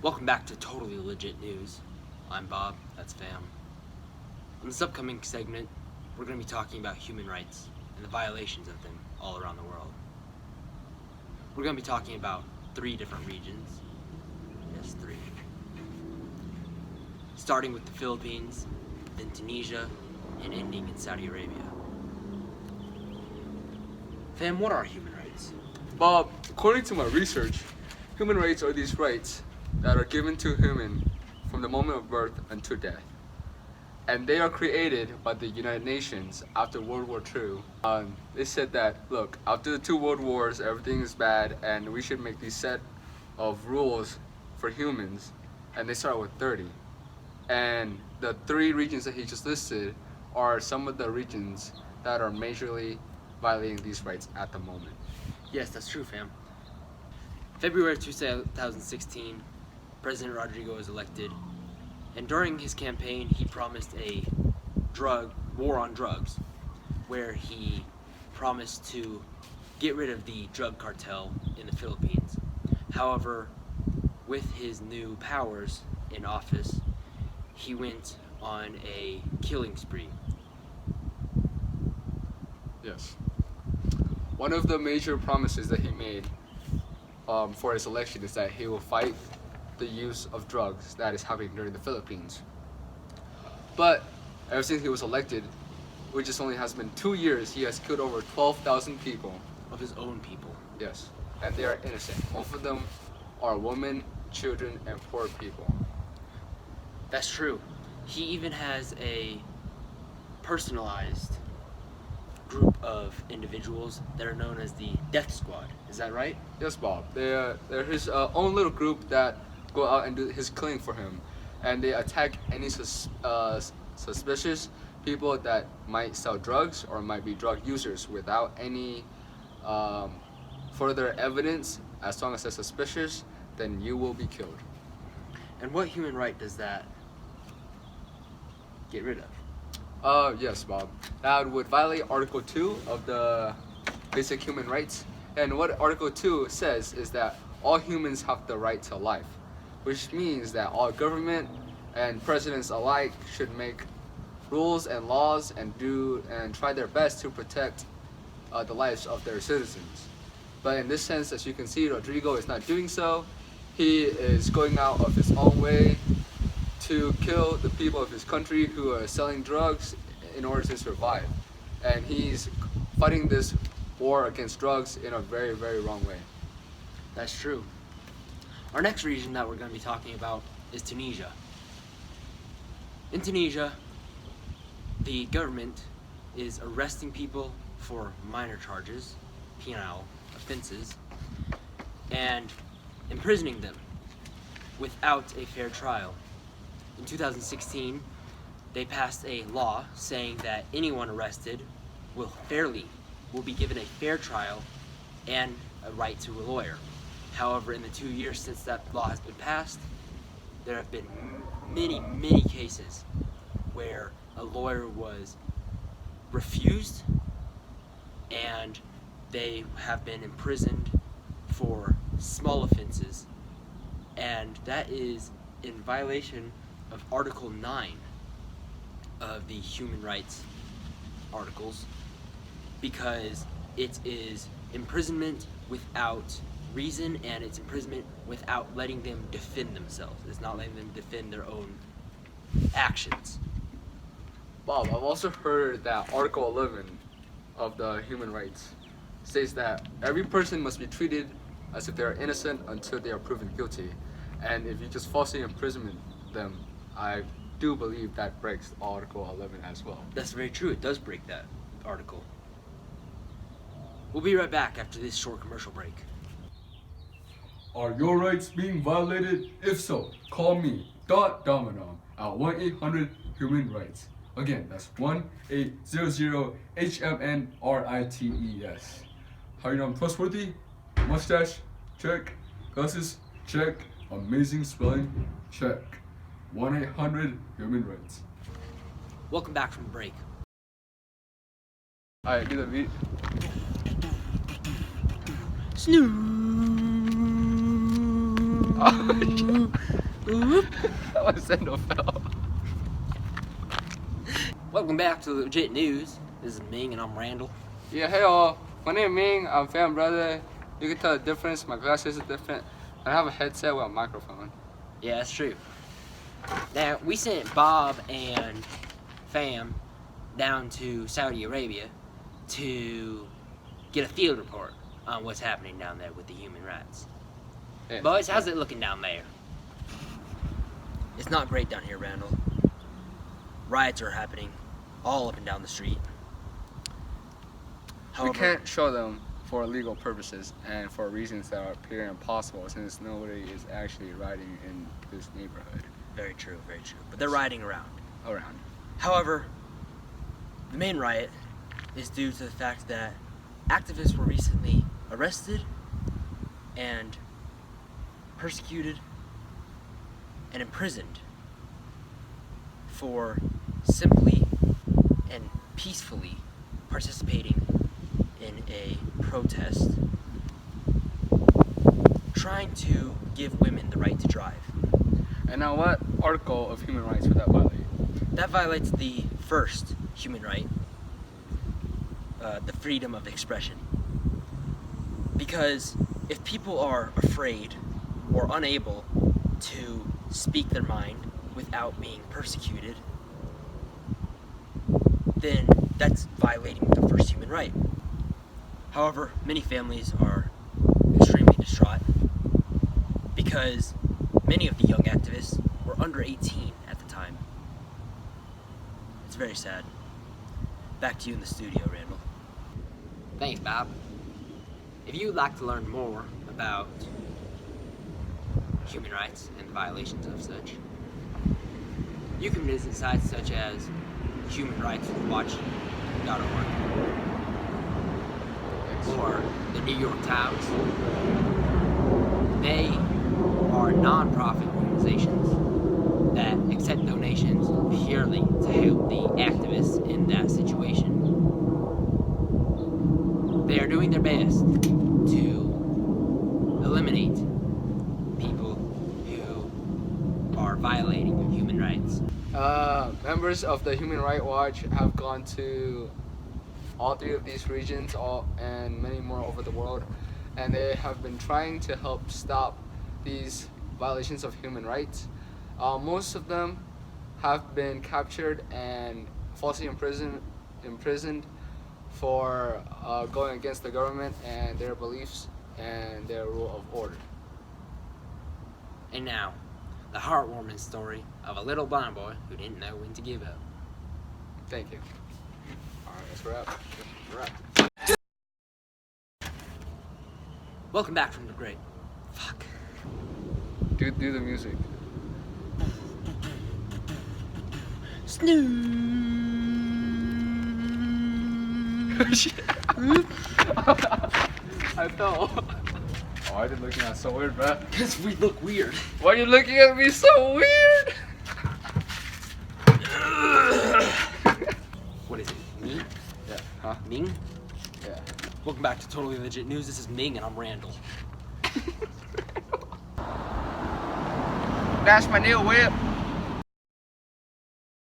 Welcome back to Totally Legit News. I'm Bob, that's Fam. In this upcoming segment, we're going to be talking about human rights and the violations of them all around the world. We're going to be talking about 3 different regions. Yes, 3. Starting with the Philippines, then Tunisia, and ending in Saudi Arabia. Fam, what are human rights? Bob, according to my research, human rights are these rights that are given to human from the moment of birth until death. And they are created by the United Nations after World War II. They said that, look, after the 2 world wars, everything is bad and we should make these set of rules for humans. And they started with 30. And the 3 regions that he just listed are some of the regions that are majorly violating these rights at the moment. Yes, that's true, fam. February 2016, President Rodrigo was elected, and during his campaign, he promised a war on drugs, where he promised to get rid of the drug cartel in the Philippines. However, with his new powers in office, he went on a killing spree. Yes. One of the major promises that he made for his election is that he will fight the use of drugs that is happening during the Philippines. But ever since he was elected, which just only has been 2 years, he has killed over 12,000 people. Of his own people. Yes, and they are innocent. Most of them are women, children, and poor people. That's true. He even has a personalized group of individuals that are known as the Death Squad. Is that right? Yes, Bob. They're his own little group that go out and do his killing for him, and they attack any suspicious people that might sell drugs or might be drug users without any further evidence. As long as they're suspicious, then you will be killed. And what human right does that get rid of? Yes, Bob. That would violate Article 2 of the Basic Human Rights. And what Article 2 says is that all humans have the right to life, which means that all government and presidents alike should make rules and laws and try their best to protect the lives of their citizens. But in this sense, as you can see, Rodrigo is not doing so. He is going out of his own way to kill the people of his country who are selling drugs in order to survive. And he's fighting this war against drugs in a very, very wrong way. That's true. Our next region that we're going to be talking about is Tunisia. In Tunisia, the government is arresting people for minor charges, penal offenses, and imprisoning them without a fair trial. In 2016, they passed a law saying that anyone arrested will be given a fair trial and a right to a lawyer. However, in the 2 years since that law has been passed, there have been many, many cases where a lawyer was refused and they have been imprisoned for small offenses, and that is in violation of Article 9 of the Human Rights Articles, because it is imprisonment without reason and it's imprisonment without letting them defend themselves. It's not letting them defend their own actions. Bob, I've also heard that Article 11 of the Human Rights states that every person must be treated as if they are innocent until they are proven guilty. And if you just falsely imprison them, I do believe that breaks Article 11 as well. That's very true. It does break that article. We'll be right back after this short commercial break. Are your rights being violated? If so, call me, Dot Dominom, at 1-800-HUMAN-RIGHts. Again, that's 1-800-HMNRITES. How you know I'm trustworthy? Mustache? Check. Glasses? Check. Amazing spelling? Check. 1-800-HUMAN-RIGHts. Welcome back from the break. Alright, do the beat. Snoo. That was Sendofel. Welcome back to Legit News. This is Ming and I'm Randall. Yeah, hey all. My name is Ming. I'm fam brother. You can tell the difference. My glasses are different. I have a headset with a microphone. Yeah, that's true. Now, we sent Bob and Fam down to Saudi Arabia to get a field report on what's happening down there with the human rights. Yeah. Boys, how's it looking down there? It's not great down here, Randall. Riots are happening all up and down the street. We can't show them for legal purposes and for reasons that appear impossible since nobody is actually riding in this neighborhood. Very true, very true. But they're riding around. However, the main riot is due to the fact that activists were recently arrested and persecuted and imprisoned for simply and peacefully participating in a protest trying to give women the right to drive. And now what article of human rights would that violate? That violates the first human right, the freedom of expression. Because if people are afraid or unable to speak their mind without being persecuted, then that's violating the first human right. However, many families are extremely distraught because many of the young activists were under 18 at the time. It's very sad. Back to you in the studio, Randall. Thanks, Bob. If you'd like to learn more about human rights and the violations of such, you can visit sites such as humanrightswatch.org or the New York Times. They are non-profit organizations that accept donations purely to help the activists in that situation. They are doing their best to eliminate people who are violating human rights. Members of the Human Rights Watch have gone to all three of these regions and many more over the world, and they have been trying to help stop these violations of human rights. Most of them have been captured and falsely imprisoned for going against the government and their beliefs and their rule of order. And now, the heartwarming story of a little blind boy who didn't know when to give up. Thank you. All right, that's a wrap. Welcome back from the grave. Fuck. Do the music. I fell. Why are you looking at so weird, bro? Because we look weird. Why are you looking at me so weird? What is it? Me? Yeah. Huh? Ming? Yeah. Welcome back to Totally Legit News. This is Ming and I'm Randall. That's my new whip.